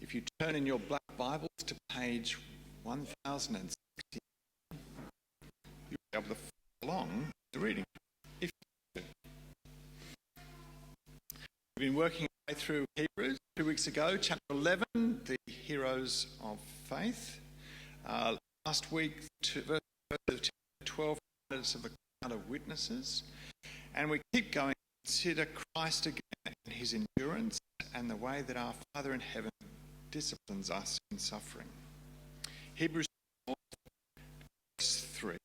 If you turn in your black Bibles to page 1060, you'll be able to follow along the reading. If you do. We've been working our way through Hebrews 2 weeks ago, chapter 11, the heroes of faith. Last week, verse 12, of the cloud of witnesses. And we keep going to consider Christ again and his endurance and the way that our Father in heaven disciplines us in suffering. Hebrews 4, verse 3.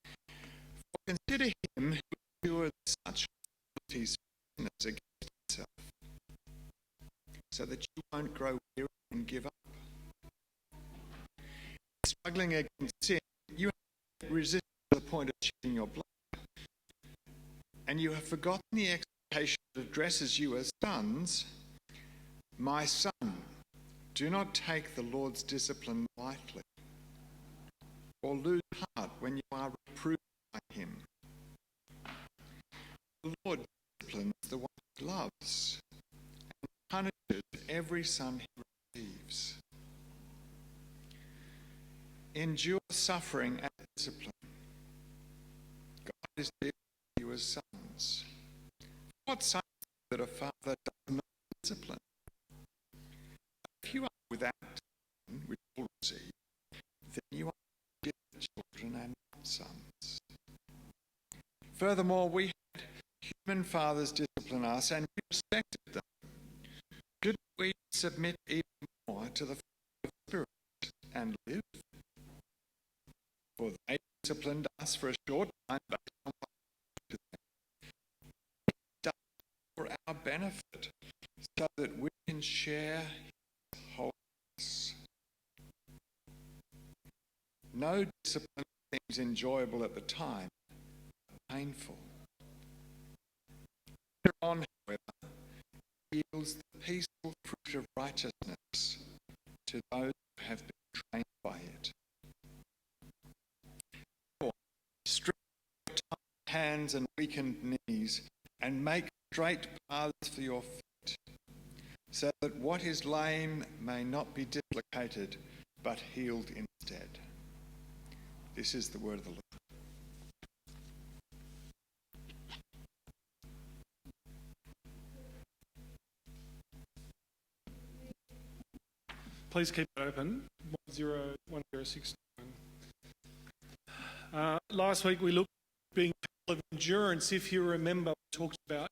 For consider him who endured such penalties against himself, so that you won't grow weary and give up. Struggling against sin, you have resisted to the point of shedding your blood, and you have forgotten the expectation that addresses you as sons. My son, do not take the Lord's discipline lightly, or lose heart when you are reproved by him. The Lord disciplines the one he loves, and punishes every son he receives. Endure suffering and discipline. God is dealing with you as sons. What son that a father does not discipline? If you are without discipline, which you will receive, then you are given children and not sons. Furthermore, we had human fathers discipline us, and we respected them. Should we submit even more to the Father of Spirit and live? For they disciplined us for a short time, but done for our benefit, so that we can share his holiness. No discipline seems enjoyable at the time, but painful. Later on, however, it yields the peaceful fruit of righteousness to those who have been trained by it. Strengthen your tired hands and weakened knees, and make straight paths for your feet, so that what is lame may not be dislocated, but healed instead. This is the word of the Lord. Please keep it open. 1069. Last week we looked at being people of endurance. If you remember, we talked about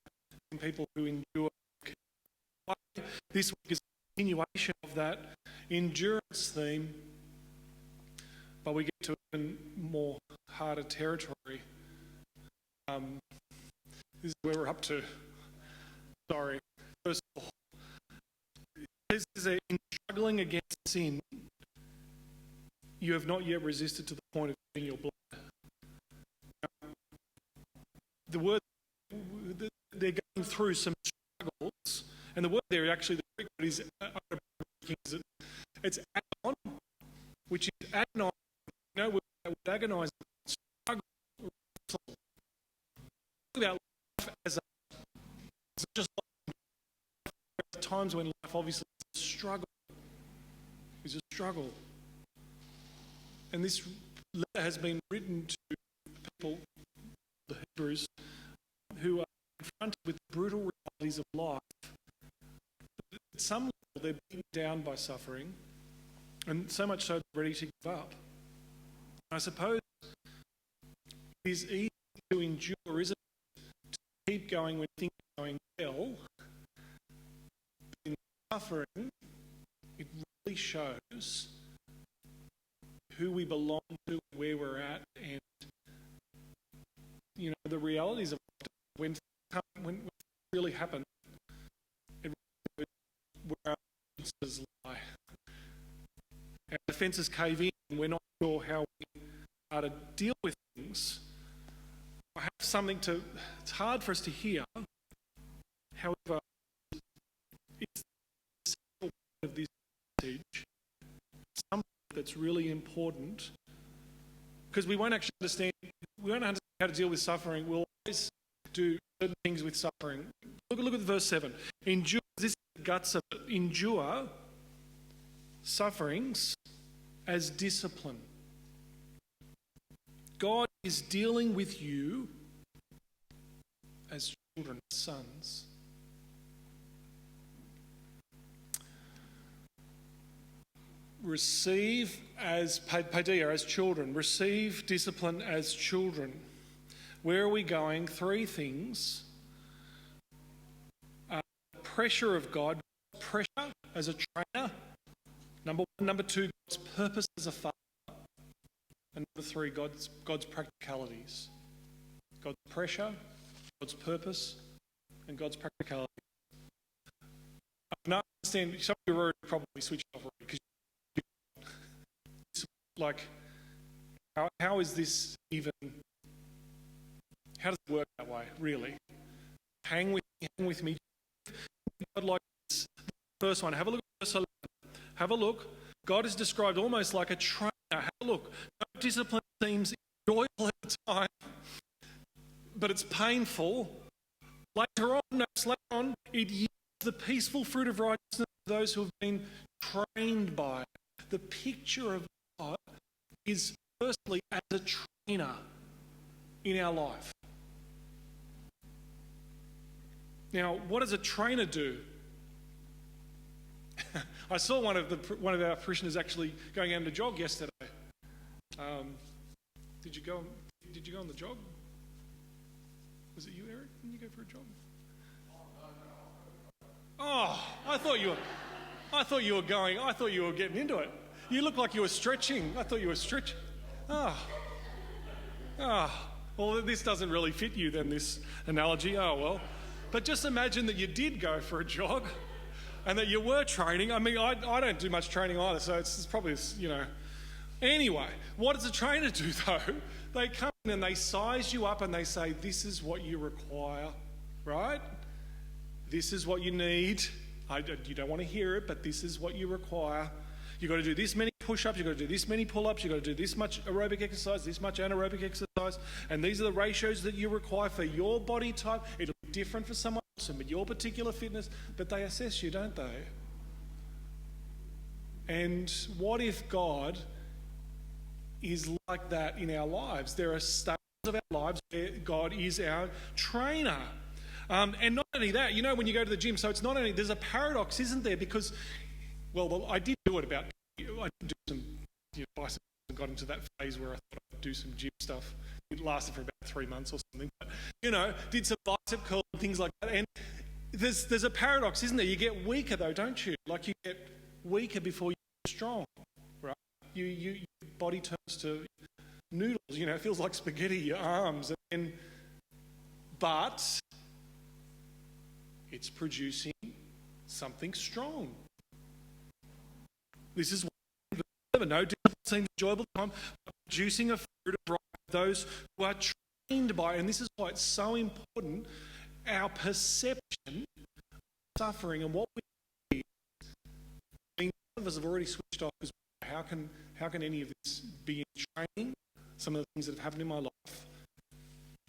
people who endure. This week is a continuation of that endurance theme, but we get to even more harder territory. This is where we're up to. Sorry. First of all, this is in struggling against sin, you have not yet resisted to the point of shedding your blood. The word, they're going through some struggles, and the word there actually, the Greek word is, it's agon, which is agonise. You know, we would agonise, struggle, wrestle. About life as a, it's just like times when life obviously is a struggle. It's a struggle. And this letter has been written to people, the Hebrews, who are confronted with the brutal realities of life. At some level, they're beaten down by suffering, and so much so they're ready to give up. I suppose it is easy to endure, isn't it, to keep going when things are going well. But in suffering, it really shows who we belong to, where we're at, and you know the realities of when things really happen, it really where our defences lie. Our defences cave in, and we're not sure how we are to deal with things. I have something to. It's hard for us to hear. However, it's the central point of this message. Something that's really important, because we won't actually understand. We won't understand how to deal with suffering. We'll always do certain things with suffering. Look at verse 7. Endure. This is guts of it, endure sufferings as discipline. God is dealing with you as children, sons. Receive as paideia, as children. Receive discipline as children. Where are we going? Three things. Pressure of God. Pressure as a trainer. Number one. Number two, God's purpose as a father. And number three, God's practicalities. God's pressure, God's purpose, and God's practicality. I can understand, some of you already probably switched off already, because like, how is this even, how does it work that way, really? Hang with me. God like this. The first one, have a look at verse 11. Have a look. God is described almost like a trainer. Have a look. No discipline seems enjoyable at the time, but it's painful. Later on, it yields the peaceful fruit of righteousness to those who have been trained by it. The picture of God is firstly as a trainer in our life. Now, what does a trainer do? I saw one of our parishioners actually going out on a jog yesterday. Did you go on the jog? Was it you, Eric? Didn't you go for a jog? Oh, I thought you were getting into it. You look like you were stretching. I thought you were stretching. Well, this doesn't really fit you then, this analogy. Oh, well. But just imagine that you did go for a jog and that you were training. I mean, I don't do much training either, so it's probably, Anyway, what does a trainer do, though? They come in and they size you up and they say, this is what you require, right? This is what you need. You don't want to hear it, but this is what you require. You've got to do this many push-ups, you've got to do this many pull-ups, you've got to do this much aerobic exercise, this much anaerobic exercise, and these are the ratios that you require for your body type. It'll be different for someone else and with your particular fitness, but they assess you, don't they? And what if God is like that in our lives? There are stages of our lives where God is our trainer. And not only that, when you go to the gym, so it's not only, there's a paradox, isn't there? Because, well, I did do it I did do some bicycles and got into that phase where I thought I'd do some gym stuff. It lasted for about 3 months or something. But, did some bicep curl and things like that. And there's a paradox, isn't there? You get weaker though, don't you? Like you get weaker before you get strong, right? Your body turns to noodles, it feels like spaghetti, your arms. But it's producing something strong. This is what no discipline seems enjoyable time, but producing a fruit of those who are trained by it. And this is why it's so important, our perception of suffering and what we do. I mean, some of us have already switched off because how can any of this be in training? Some of the things that have happened in my life.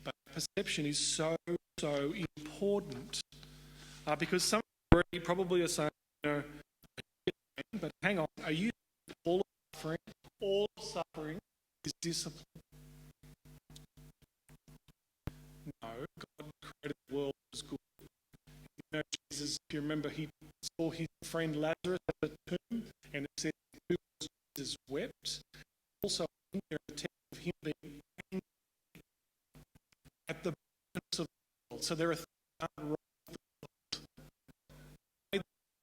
But perception is so important. Because some of you probably are saying, but hang on, are you all suffering? All suffering is discipline. No, God created the world as good. Jesus, if you remember, he saw his friend Lazarus at the tomb, and it said, who was Jesus wept. Also, in there, a text of him being angry at the brokenness of the world. So there are things that aren't right.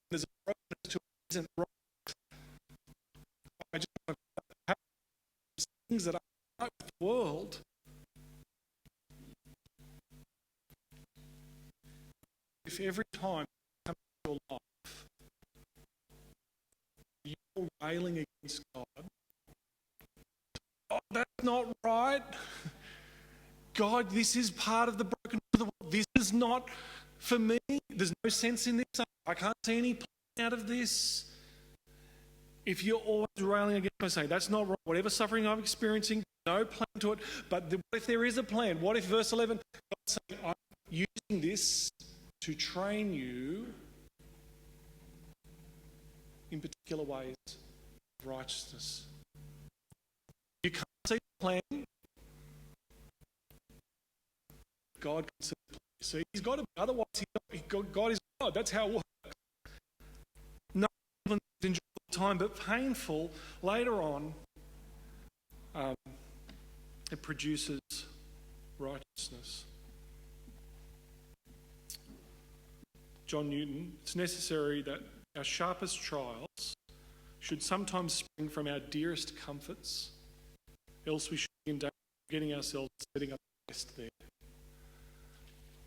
There's a brokenness to it isn't right. I just want to have things that are right with the world. If every time you come into your life, you're railing against God, oh, that's not right. God, this is part of the brokenness of the world. This is not for me. There's no sense in this. I can't see any plan out of this. If you're always railing against me, saying that's not right, whatever suffering I'm experiencing, no plan to it. But what if there is a plan? What if verse 11, God's saying, I'm using this to train you in particular ways of righteousness. You can't see the plan. God can see the plan. See, he's got to be, otherwise God is God. That's how it works. No one enjoys the time, but painful later on. It produces righteousness. John Newton, it's necessary that our sharpest trials should sometimes spring from our dearest comforts, else we should be in danger of getting ourselves setting up a nest there.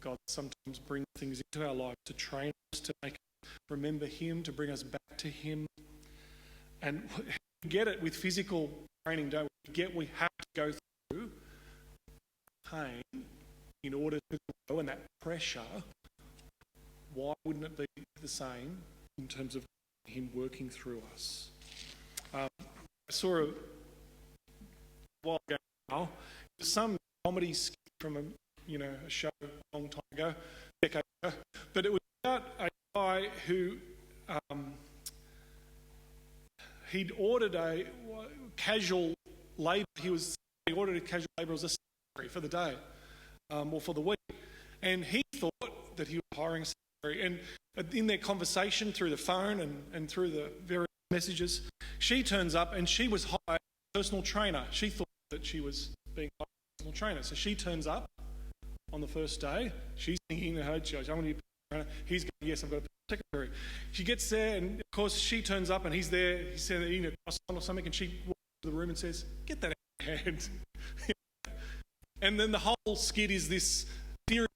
God sometimes brings things into our life to train us, to make us remember Him, to bring us back to Him. And we get it with physical training, don't we? We have to go through pain in order to grow, and that pressure. Why wouldn't it be the same in terms of Him working through us? I saw a while ago now, some comedy skit from a show a long time ago, decade ago, but it was about a guy who he'd ordered a casual labour. He ordered a casual labour as a salary for the day or for the week, and he thought that he was hiring a salary. And in their conversation through the phone and through the various messages, she turns up and she was hired as a personal trainer. She thought that she was being hired as a personal trainer, so she turns up on the first day. She's thinking in her head, I want to be a personal trainer. He's going, yes, I've got a secretary. She gets there, and of course she turns up and he's there. He said, eating a croissant or something, and she walks to the room and says, "Get that out of your hand." And then the whole skit is this series